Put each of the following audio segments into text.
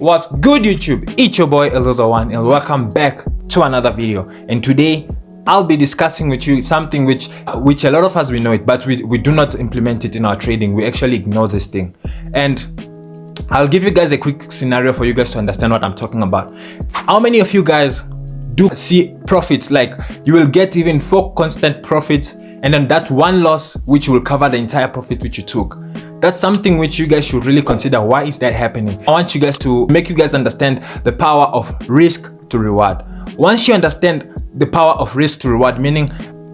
What's good, YouTube? It's your boy Eliel, and welcome back to another video. And today I'll be discussing with you something which a lot of us, we know it, but we do not implement it in our trading. We actually ignore this thing. And I'll give you guys a quick scenario for you guys to understand what I'm talking about. How many of you guys do see profits? Like, you will get even 4 constant profits, and then that one loss which will cover the entire profit which you took. That's something which you guys should really consider. Why is that happening? I want you guys to make you guys understand the power of risk to reward. Once you understand the power of risk to reward, meaning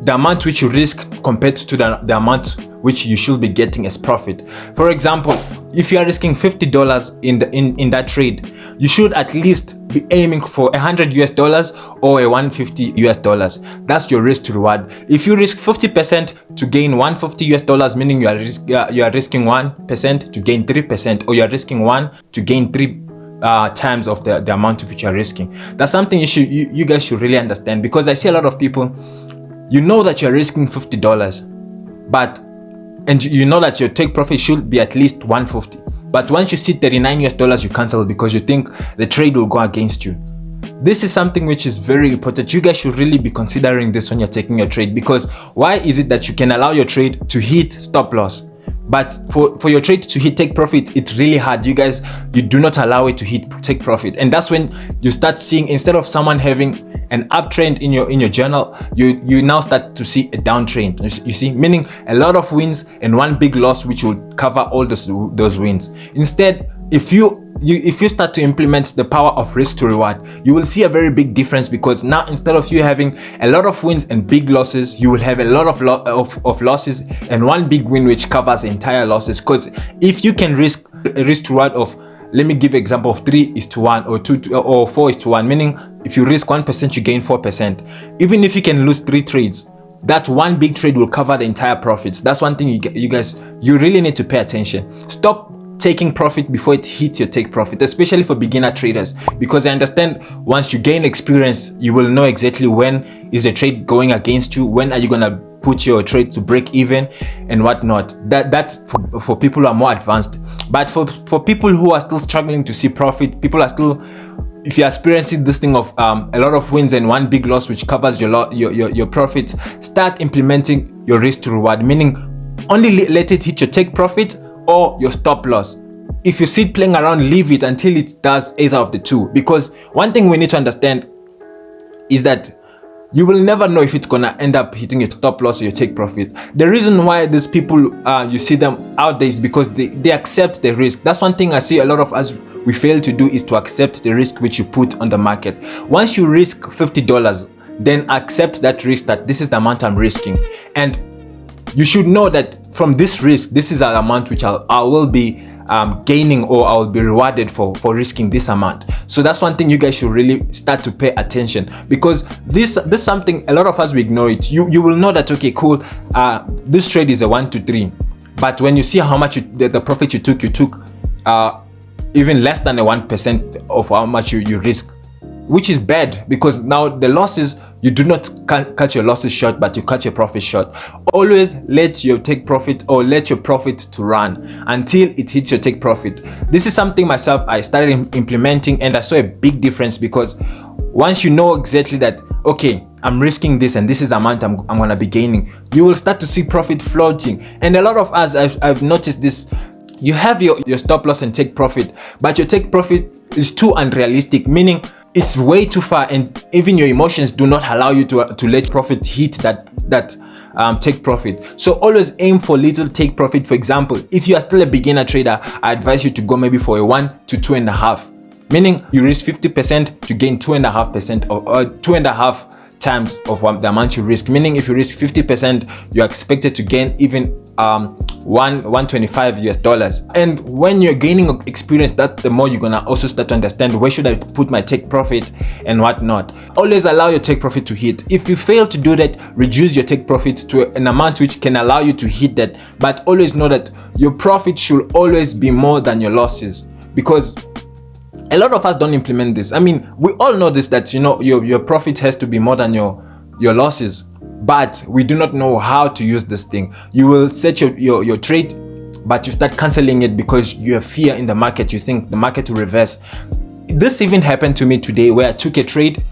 the amount which you risk compared to the amount which you should be getting as profit. For example, if you are risking $50 in that trade, you should at least be aiming for $100 or $150. That's your risk to reward. If you risk 50% to gain $150, meaning you are risking 1% to gain 3%, or you are risking 1 to gain 3 times of the amount of which you are risking. That's something you guys should really understand, because I see a lot of people, you know that you're risking $50, and you know that your take profit should be at least $150. But once you see $39, you cancel because you think the trade will go against you. This is something which is very important. You guys should really be considering this when you're taking your trade, because why is it that you can allow your trade to hit stop loss, but for your trade to hit take profit, it's really hard. You do not allow it to hit take profit, and that's when you start seeing, instead of someone having an uptrend in your journal, you now start to see a downtrend. You see, meaning a lot of wins and one big loss which will cover all those wins. Instead, if you start to implement the power of risk to reward, you will see a very big difference, because now instead of you having a lot of wins and big losses, you will have a lot of losses and one big win which covers the entire losses. Because if you can risk a risk to reward of, let me give an example of 3:1 or 4:1, meaning if you risk 1%, you gain 4%. Even if you can lose 3 trades, that one big trade will cover the entire profits. That's one thing you really need to pay attention. Stop taking profit before it hits your take profit, especially for beginner traders, because I understand once you gain experience, you will know exactly when is the trade going against you, when are you gonna put your trade to break even and whatnot. That's for people who are more advanced. But for people who are still struggling to see profit, people are still, if you're experiencing this thing of a lot of wins and one big loss which covers your profit, start implementing your risk to reward, meaning only let it hit your take profit or your stop loss. If you see it playing around, leave it until it does either of the two. Because one thing we need to understand is that you will never know if it's gonna end up hitting your stop loss or your take profit. The reason why these people, you see them out there, is because they accept the risk. That's one thing I see a lot of us, we fail to do, is to accept the risk which you put on the market. Once you risk $50, then accept that risk, that this is the amount I'm risking. And you should know that from this risk, this is an amount which I will be gaining, or I will be rewarded for risking this amount. So that's one thing you guys should really start to pay attention, because this something a lot of us, we ignore it. You will know that, okay, cool, this trade is a 1 to 3, but when you see how much the profit you took even less than a 1% of how much you risk, which is bad, because now the losses, you do not cut your losses short, but you cut your profit short. Always let your take profit, or let your profit to run until it hits your take profit. This is something myself I started implementing, and I saw a big difference, because once you know exactly that, okay, I'm risking this and this is the amount I'm gonna be gaining, you will start to see profit floating. And a lot of us, I've noticed this, you have your stop loss and take profit, but your take profit is too unrealistic, meaning it's way too far, and even your emotions do not allow you to let profit hit that take profit. So always aim for little take profit. For example, if you are still a beginner trader, I advise you to go maybe for a 1 to 2.5, meaning you risk 50% to gain 2.5%, or 2.5 times of the amount you risk. Meaning if you risk 50%, you're expected to gain even $125. And when you're gaining experience, that's the more you're gonna also start to understand, where should I put my take profit and whatnot. Always allow your take profit to hit. If you fail to do that, reduce your take profit to an amount which can allow you to hit that, but always know that your profit should always be more than your losses, because a lot of us don't implement this. I mean, we all know this, that your profit has to be more than your losses, but we do not know how to use this thing. You will set your trade, but you start canceling it because you have fear in the market. You think the market will reverse. This even happened to me today, where I took a trade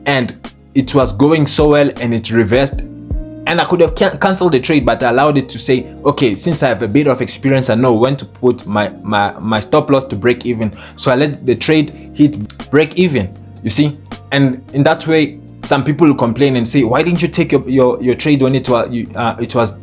and it was going so well and it reversed, and I could have cancelled the trade, but I allowed it to say, okay, since I have a bit of experience, I know when to put my stop loss to break even. So I let the trade hit break even, you see. And in that way, some people will complain and say, why didn't you take your trade when it was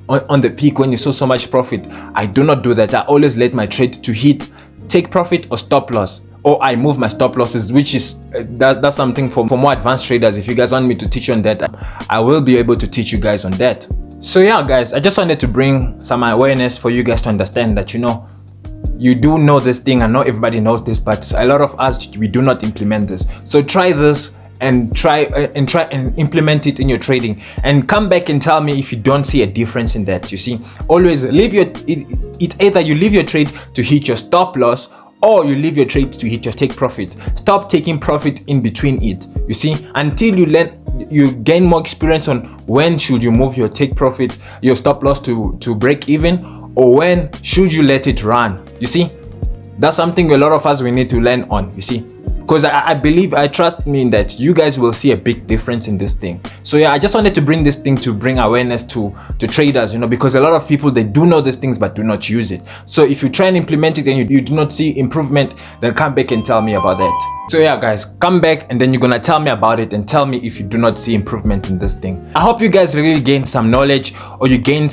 on the peak, when you saw so much profit? I do not do that. I always let my trade to hit take profit or stop loss, or I move my stop losses, which is that's something for more advanced traders. If you guys want me to teach you on that, I will be able to teach you guys on that. So yeah, guys, I just wanted to bring some awareness for you guys to understand that, you know, you do know this thing. I know everybody knows this, but a lot of us, we do not implement this. So try this and try and implement it in your trading, and come back and tell me if you don't see a difference in that. You see, always leave it's either you leave your trade to hit your stop loss, or you leave your trade to hit your take profit. Stop taking profit in between it, you see, until you gain more experience on when should you move your take profit, your stop loss to break even, or when should you let it run. You see, that's something a lot of us we need to learn on, you see, because I trust me in that you guys will see a big difference in this thing. So yeah, I just wanted to bring this thing to bring awareness to traders, you know, because a lot of people, they do know these things but do not use it. So if you try and implement it and you do not see improvement, then come back and tell me about that. So yeah, guys, come back and then you're gonna tell me about it and tell me if you do not see improvement in this thing. I hope you guys really gained some knowledge, or you gained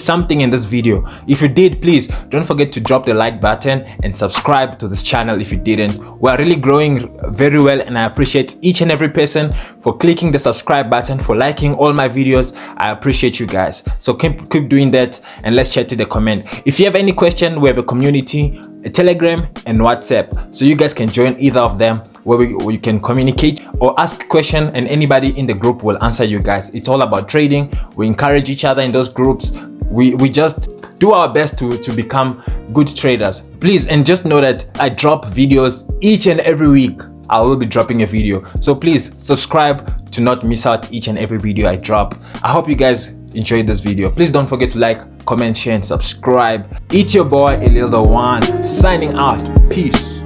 something in this video. If you did, please don't forget to drop the like button and subscribe to this channel if you didn't. We are really growing very well, and I appreciate each and every person for clicking the subscribe button, for liking all my videos. I appreciate you guys. So keep doing that, and let's chat in the comment. If you have any question, we have a community, a Telegram and WhatsApp, so you guys can join either of them, where you can communicate or ask a question, and anybody in the group will answer you guys. It's all about trading. We encourage each other in those groups. We just do our best to become good traders. Please, and just know that I drop videos each and every week. I will be dropping a video, so please subscribe to not miss out each and every video I drop. I hope you guys enjoyed this video. Please don't forget to like, comment, share and subscribe. It's your boy Eliel, signing out. Peace.